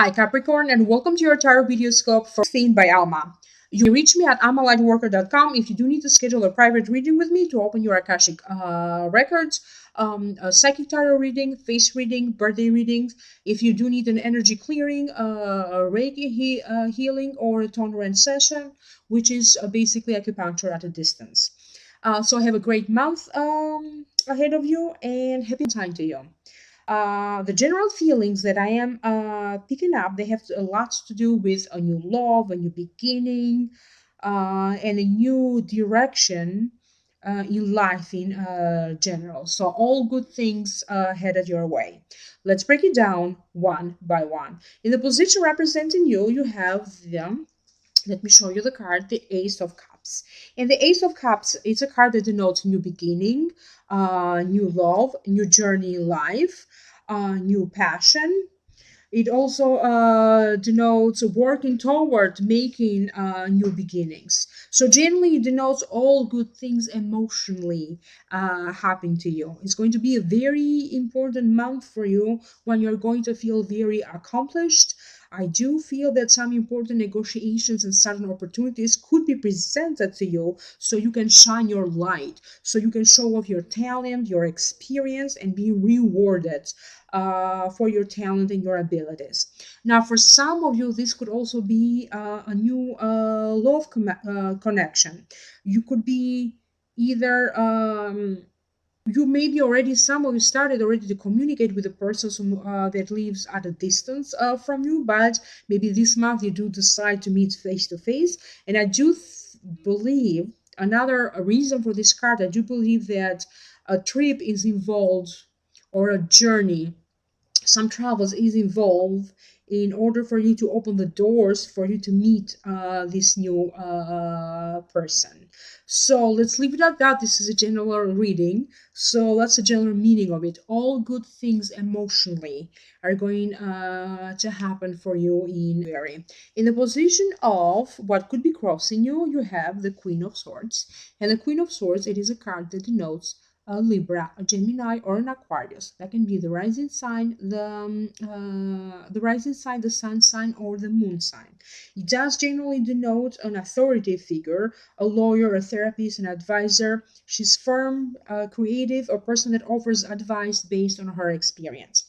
Hi Capricorn, and welcome to your tarot video scope for Theme by Alma. You can reach me at almalightworker.com if you do need to schedule a private reading with me to open your Akashic records, a psychic tarot reading, face reading, birthday readings. If you do need an energy clearing, a Reiki healing, or a tolerant session, which is basically acupuncture at a distance. So have a great month ahead of you, and happy time to you. The general feelings that I am picking up, they have a lot to do with a new love, a new beginning, and a new direction in life in general. So all good things headed your way. Let's break it down one by one. In the position representing you, you have the, let me show you the card, the Ace of Cups. And the Ace of Cups is a card that denotes new beginning, new love, new journey in life, new passion. It also denotes working toward making new beginnings. So generally, it denotes all good things emotionally happening to you. It's going to be a very important month for you when you're going to feel very accomplished. I do feel that some important negotiations and sudden opportunities could be presented to you so you can shine your light, so you can show off your talent, your experience, and be rewarded for your talent and your abilities. Now, for some of you, this could also be a new love connection. You could be either you maybe already, some of you started already to communicate with a person that lives at a distance from you, but maybe this month you do decide to meet face to face. And I do believe another reason for this card, I do believe that a trip is involved, or a journey, some travels is involved in order for you to open the doors for you to meet this new person. So let's leave it at that. This is a general reading, so that's the general meaning of it. All good things emotionally are going to happen for you in February. In the position of what could be crossing you, you have the Queen of Swords. And the Queen of Swords, it is a card that denotes a Libra, a Gemini, or an Aquarius. That can be the rising sign, the rising sign, the sun sign, or the moon sign. It does generally denote an authority figure, a lawyer, a therapist, an advisor. She's firm, creative, a person that offers advice based on her experience.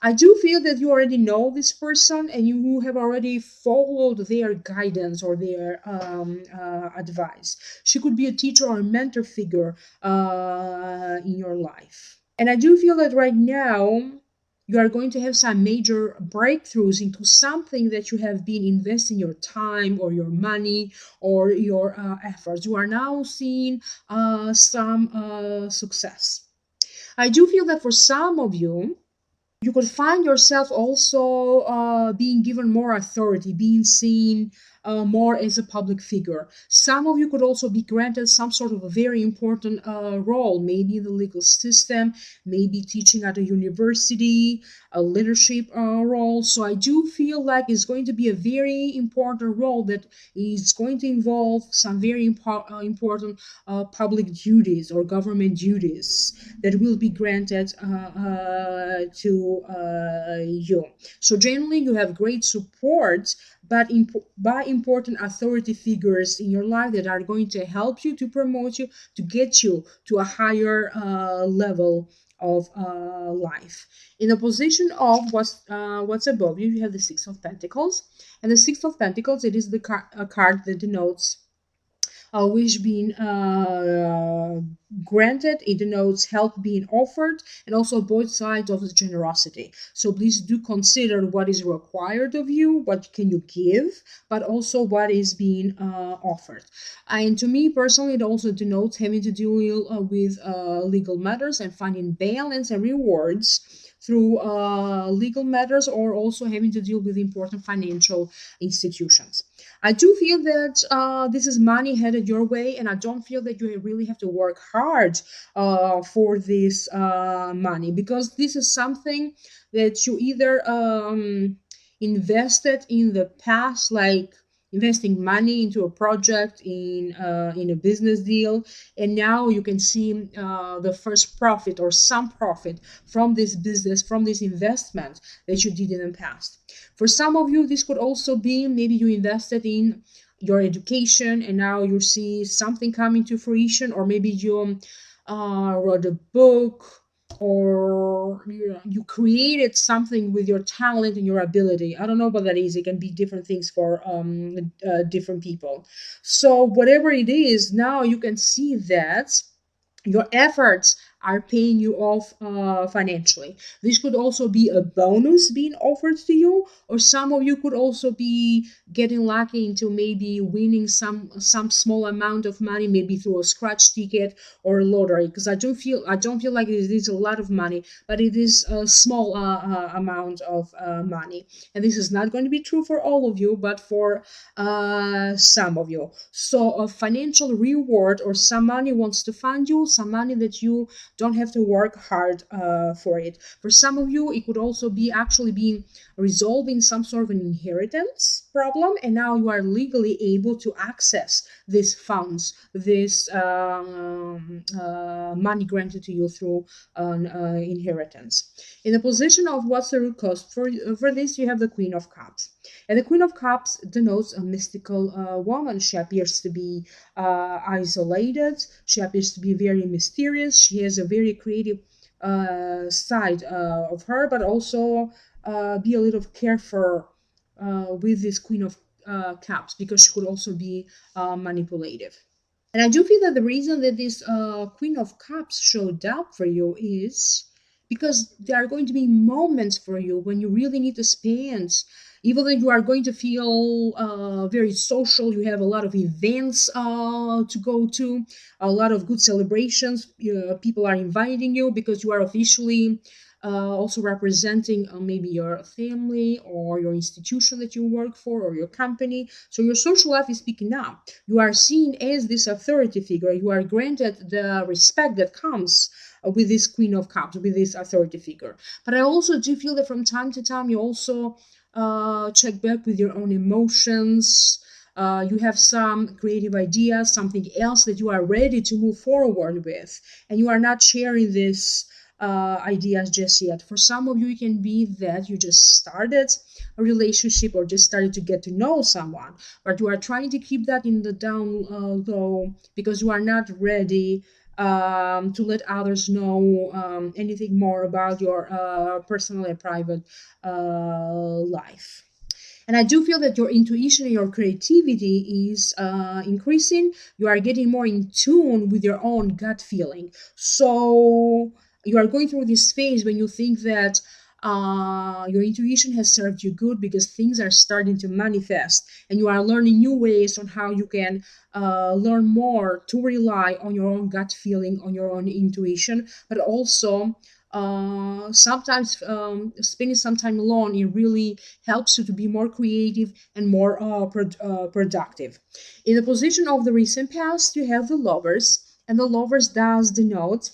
I do feel that you already know this person and you have already followed their guidance or their advice. She could be a teacher or a mentor figure in your life. And I do feel that right now you are going to have some major breakthroughs into something that you have been investing your time or your money or your efforts. You are now seeing some success. I do feel that for some of you, you could find yourself also being given more authority, being seen more as a public figure. Some of you could also be granted some sort of a very important role, maybe in the legal system, maybe teaching at a university, a leadership role. So I do feel like it's going to be a very important role that is going to involve some very important public duties or government duties that will be granted to you. So generally you have great support, but by important authority figures in your life that are going to help you, to promote you, to get you to a higher level of life. In the position of what's above you, you have the Six of Pentacles. And the Six of Pentacles, it is the card that denotes wish being granted. It denotes help being offered, and also both sides of the generosity. So please do consider what is required of you, what can you give, but also what is being offered. And to me personally, it also denotes having to deal with legal matters and finding balance and rewards through legal matters, or also having to deal with important financial institutions. I do feel that this is money headed your way, and I don't feel that you really have to work hard for this money, because this is something that you either invested in the past, like investing money into a project, in a business deal, and now you can see the first profit or some profit from this business, from this investment that you did in the past. For some of you, this could also be maybe you invested in your education and now you see something coming to fruition, or maybe you wrote a book, or you created something with your talent and your ability. I don't know what that is. It can be different things for different people. So whatever it is, now you can see that your efforts are paying you off financially. This could also be a bonus being offered to you, or some of you could also be getting lucky into maybe winning some small amount of money, maybe through a scratch ticket or a lottery. Because I don't feel like it is a lot of money, but it is a small amount of money. And this is not going to be true for all of you, but for some of you. So a financial reward, or some money wants to find you, some money that you don't have to work hard for it. For some of you, it could also be actually being resolving some sort of an inheritance problem, and now you are legally able to access these funds, this money granted to you through an inheritance. In the position of what's the root cause for this, you have the Queen of Cups. And the Queen of Cups denotes a mystical woman. She appears to be isolated. She appears to be very mysterious. She has a very creative side of her, but also be a little careful with this Queen of Cups, because she could also be manipulative. And I do feel that the reason that this Queen of Cups showed up for you is because there are going to be moments for you when you really need to spend, even though you are going to feel very social, you have a lot of events to go to, a lot of good celebrations. People are inviting you because you are officially also representing maybe your family or your institution that you work for, or your company. So your social life is picking up. You are seen as this authority figure. You are granted the respect that comes with this Queen of Cups, with this authority figure. But I also do feel that from time to time you also check back with your own emotions. You have some creative ideas, something else that you are ready to move forward with, and you are not sharing this ideas just yet. For some of you, it can be that you just started a relationship or just started to get to know someone, but you are trying to keep that in the down low because you are not ready to let others know anything more about your personal and private life. And I do feel that your intuition and your creativity is increasing. You are getting more in tune with your own gut feeling. So you are going through this phase when you think that your intuition has served you good because things are starting to manifest, and you are learning new ways on how you can learn more to rely on your own gut feeling, on your own intuition, but also sometimes spending some time alone, it really helps you to be more creative and more productive. In the position of the recent past, you have the Lovers, and the Lovers does denote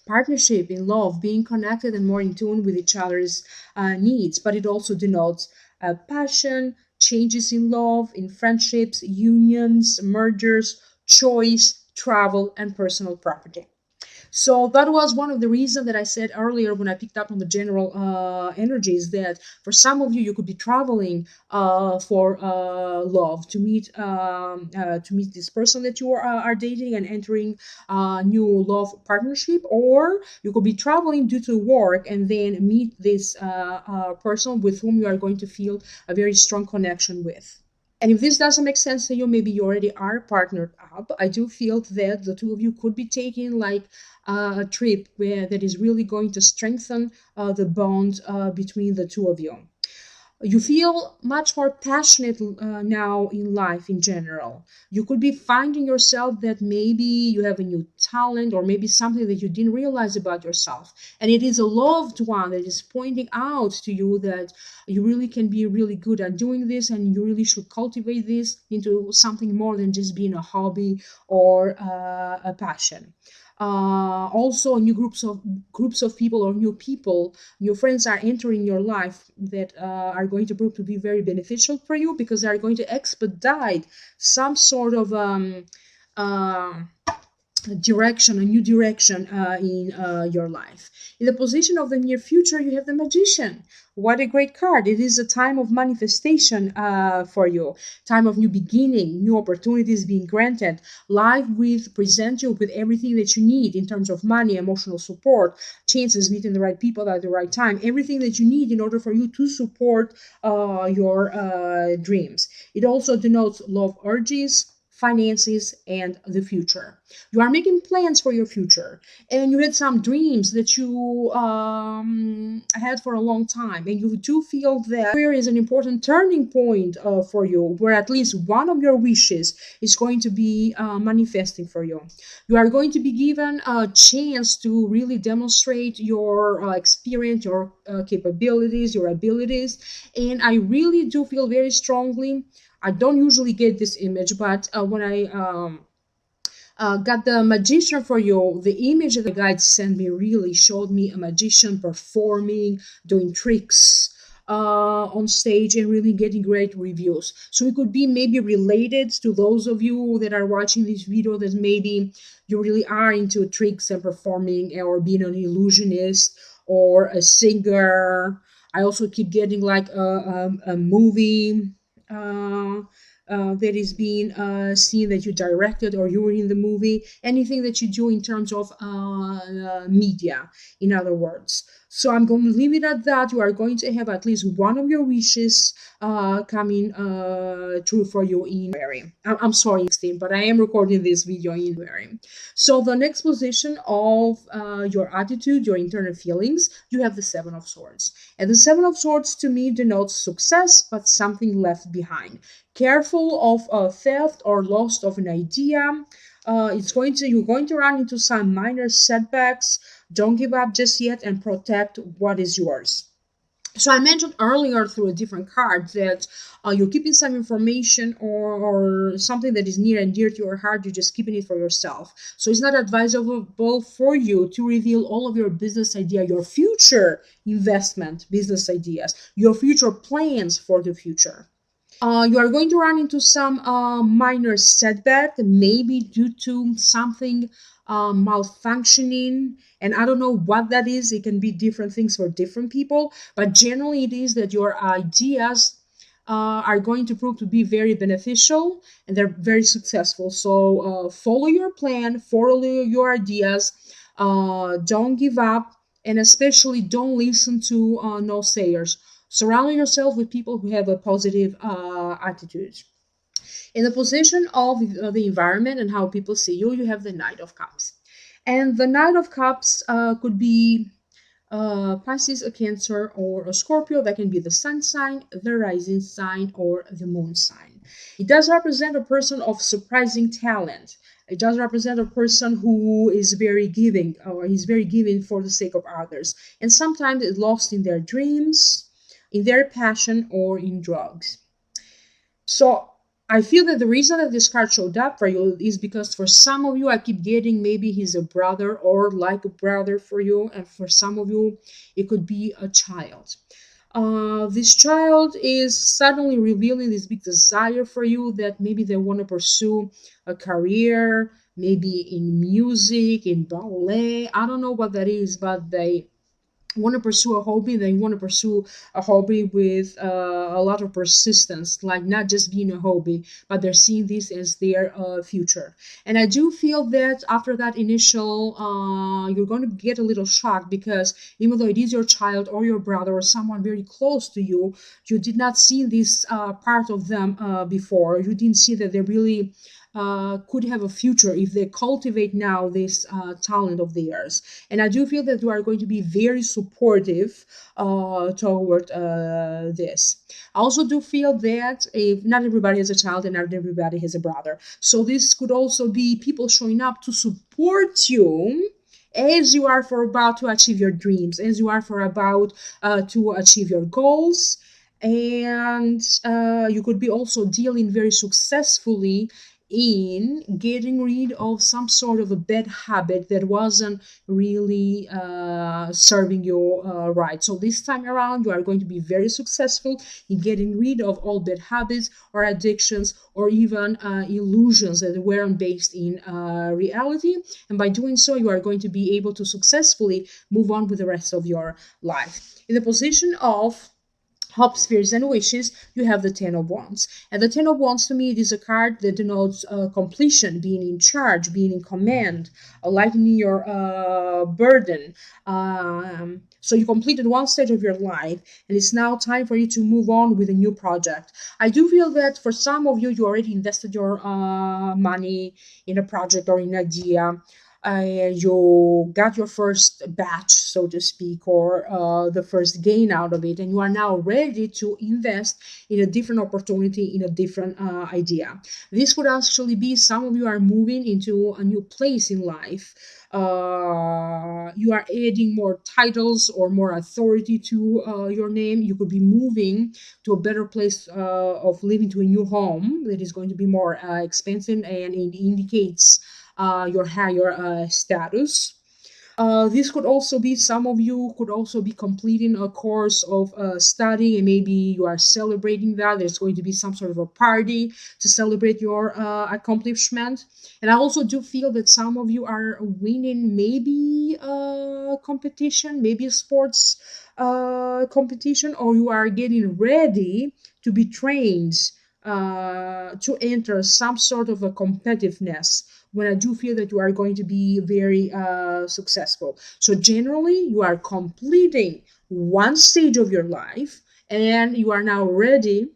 partnership in love, being connected and more in tune with each other's needs, but it also denotes passion, changes in love, in friendships, unions, mergers, choice, travel, and personal property. So that was one of the reasons that I said earlier when I picked up on the general energies, that for some of you, you could be traveling for love, to meet this person that you are dating and entering a new love partnership, or you could be traveling due to work and then meet this person with whom you are going to feel a very strong connection with. And if this doesn't make sense to you, maybe you already are partnered up. I do feel that the two of you could be taking like a trip where that is really going to strengthen the bond between the two of you. You feel much more passionate now in life in general. You could be finding yourself that maybe you have a new talent, or maybe something that you didn't realize about yourself. And it is a loved one that is pointing out to you that you really can be really good at doing this, and you really should cultivate this into something more than just being a hobby or a passion. Also, new groups of people or new people, new friends are entering your life that are going to prove to be very beneficial for you because they are going to expedite some sort of uh, direction, a new direction in your life. In the position of the near future, you have the Magician. What a great card! It is a time of manifestation for you, time of new beginning, new opportunities being granted. Life will present you with everything that you need in terms of money, emotional support, chances, meeting the right people at the right time, everything that you need in order for you to support your dreams. It also denotes love urges, finances, and the future. You are making plans for your future, and you had some dreams that you had for a long time, and you do feel that there is an important turning point for you, where at least one of your wishes is going to be manifesting for you. You are going to be given a chance to really demonstrate your experience, your capabilities, your abilities, and I really do feel very strongly. I don't usually get this image, but when I got the Magician for you, the image that the guide sent me really showed me a magician performing, doing tricks on stage and really getting great reviews. So it could be maybe related to those of you that are watching this video, that maybe you really are into tricks and performing, or being an illusionist or a singer. I also keep getting like a movie uh, that is being seen, that you directed or you were in the movie, anything that you do in terms of media, in other words. So I'm going to leave it at that. You are going to have at least one of your wishes coming true for you in January. I'm sorry, 16, but I am recording this video in January. So the next position of your attitude, your internal feelings, you have the Seven of Swords. And the Seven of Swords to me denotes success, but something left behind. Careful of theft or loss of an idea. You're going to run into some minor setbacks. Don't give up just yet and protect what is yours. So I mentioned earlier through a different card that you're keeping some information, or something that is near and dear to your heart. You're just keeping it for yourself. So it's not advisable for you to reveal all of your business idea, your future investment business ideas, your future plans for the future. You are going to run into some minor setback, maybe due to something malfunctioning. And I don't know what that is. It can be different things for different people. But generally, it is that your ideas are going to prove to be very beneficial, and they're very successful. So follow your plan, follow your ideas, don't give up, and especially don't listen to no sayers. Surround yourself with people who have a positive attitude. In the position of the environment and how people see you, you have the Knight of Cups. And the Knight of Cups could be Pisces, a Cancer, or a Scorpio. That can be the sun sign, the rising sign, or the moon sign. It does represent a person of surprising talent. It does represent a person who is very giving, or he's very giving for the sake of others. And sometimes it's lost in their dreams, in their passion, or in drugs. So I feel that the reason that this card showed up for you is because for some of you, I keep getting maybe he's a brother or like a brother for you. And for some of you, it could be a child. This child is suddenly revealing this big desire for you, that maybe they want to pursue a career, maybe in music, in ballet. I don't know what that is, but they want to pursue a hobby. They want to pursue a hobby with a lot of persistence, like not just being a hobby, but they're seeing this as their future. And I do feel that after that initial, you're going to get a little shocked, because even though it is your child or your brother or someone very close to you, you did not see this part of them before. You didn't see that they really could have a future if they cultivate now this talent of theirs. And I do feel that you are going to be very supportive toward this. I also do feel that if not everybody has a child and not everybody has a brother, so this could also be people showing up to support you as you are for about to achieve your dreams, as you are for about to achieve your goals. And you could be also dealing very successfully in getting rid of some sort of a bad habit that wasn't really serving you right. So this time around, you are going to be very successful in getting rid of all bad habits or addictions or even illusions that weren't based in reality. And by doing so, you are going to be able to successfully move on with the rest of your life. In the position of hopes, fears, and wishes, you have the Ten of Wands. And the Ten of Wands, to me, it is a card that denotes completion, being in charge, being in command, lightening your burden. So you completed one stage of your life, and it's now time for you to move on with a new project. I do feel that for some of you, you already invested your money in a project or in an idea. You got your first batch, so to speak, or the first gain out of it, and you are now ready to invest in a different opportunity, in a different idea. This could actually be some of you are moving into a new place in life. You are adding more titles or more authority to your name. You could be moving to a better place of living, to a new home that is going to be more expensive, and it indicates your higher status. This could also be, some of you could also be completing a course of study, and maybe you are celebrating that. There's going to be some sort of a party to celebrate your accomplishment. And I also do feel that some of you are winning maybe a competition, maybe a sports competition, or you are getting ready to be trained to enter some sort of a competitiveness, when I do feel that you are going to be very successful. So generally, you are completing one stage of your life, and you are now ready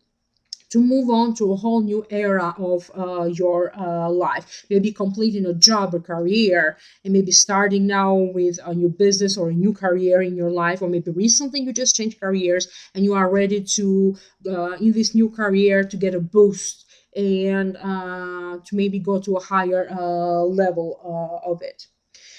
to move on to a whole new era of your life. Maybe completing a job, a career, and maybe starting now with a new business or a new career in your life, or maybe recently you just changed careers and you are ready to, in this new career, to get a boost and to maybe go to a higher level of it.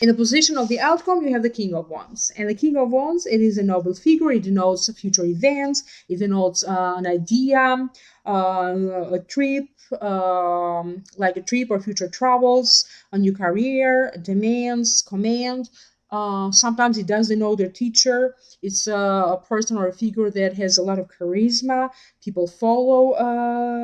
In the position of the outcome, you have the King of Wands. And the King of Wands, it is a noble figure. It denotes future events. It denotes an idea, a trip, like a trip or future travels, a new career, demands, command. Sometimes it does denote a teacher. It's a person or a figure that has a lot of charisma. People follow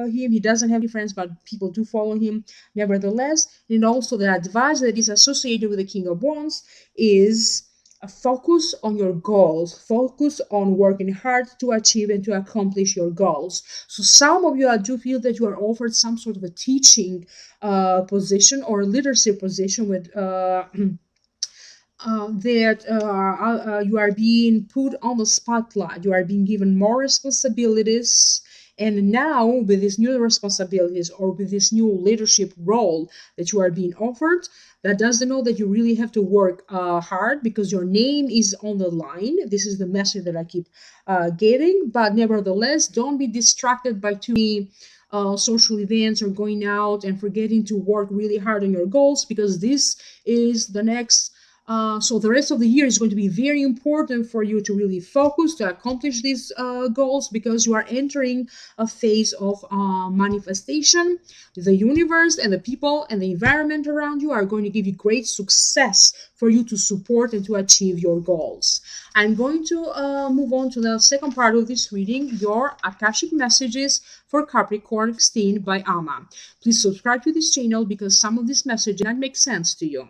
him. He doesn't have any friends, but people do follow him nevertheless. And also the advice that is associated with the King of Wands is a focus on your goals, focus on working hard to achieve and to accomplish your goals. So some of you, I do feel that you are offered some sort of a teaching position or a leadership position with that you are being put on the spotlight, you are being given more responsibilities. And now, with these new responsibilities or with this new leadership role that you are being offered, that doesn't know that you really have to work hard, because your name is on the line. This is the message that I keep getting. But nevertheless, don't be distracted by too many social events or going out and forgetting to work really hard on your goals, because this is the next. So the rest of the year is going to be very important for you to really focus to accomplish these goals, because you are entering a phase of manifestation. The universe and the people and the environment around you are going to give you great success for you to support and to achieve your goals. I'm going to move on to the second part of this reading, your Akashic messages for Capricorn 16 by Alma. Please subscribe to this channel, because some of these messages might make sense to you.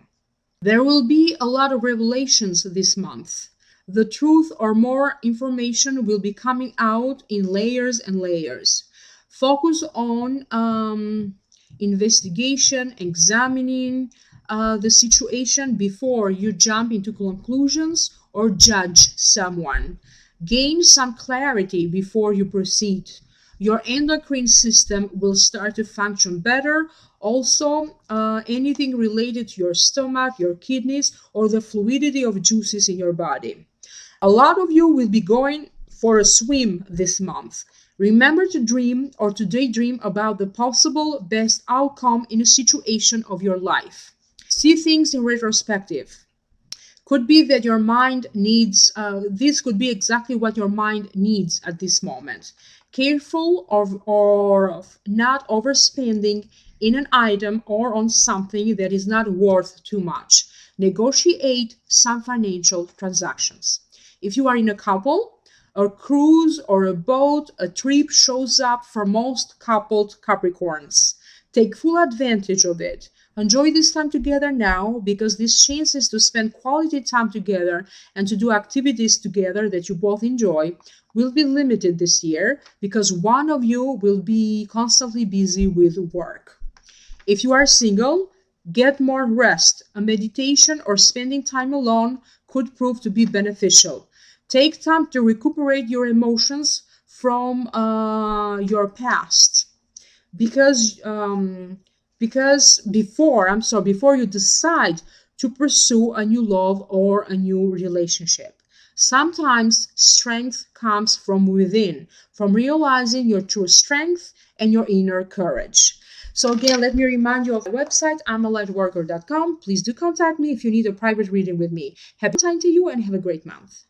There will be a lot of revelations this month. The truth or more information will be coming out in layers and layers. Focus on investigation, examining the situation before you jump into conclusions or judge someone. Gain some clarity before you proceed. Your endocrine system will start to function better. Also, anything related to your stomach, your kidneys, or the fluidity of juices in your body. A lot of you will be going for a swim this month. Remember to dream or to daydream about the possible best outcome in a situation of your life. See things in retrospective. Could be that your mind needs, this could be exactly what your mind needs at this moment. Careful of not overspending in an item or on something that is not worth too much. Negotiate some financial transactions. If you are in a couple, a cruise or a boat, a trip shows up for most coupled Capricorns. Take full advantage of it. Enjoy this time together now, because these chances to spend quality time together and to do activities together that you both enjoy will be limited this year, because one of you will be constantly busy with work. If you are single, get more rest. A meditation or spending time alone could prove to be beneficial. Take time to recuperate your emotions from your past, because before you decide to pursue a new love or a new relationship. Sometimes strength comes from within, from realizing your true strength and your inner courage. So again, let me remind you of the website, amalightworker.com. Please do contact me if you need a private reading with me. Happy time to you and have a great month.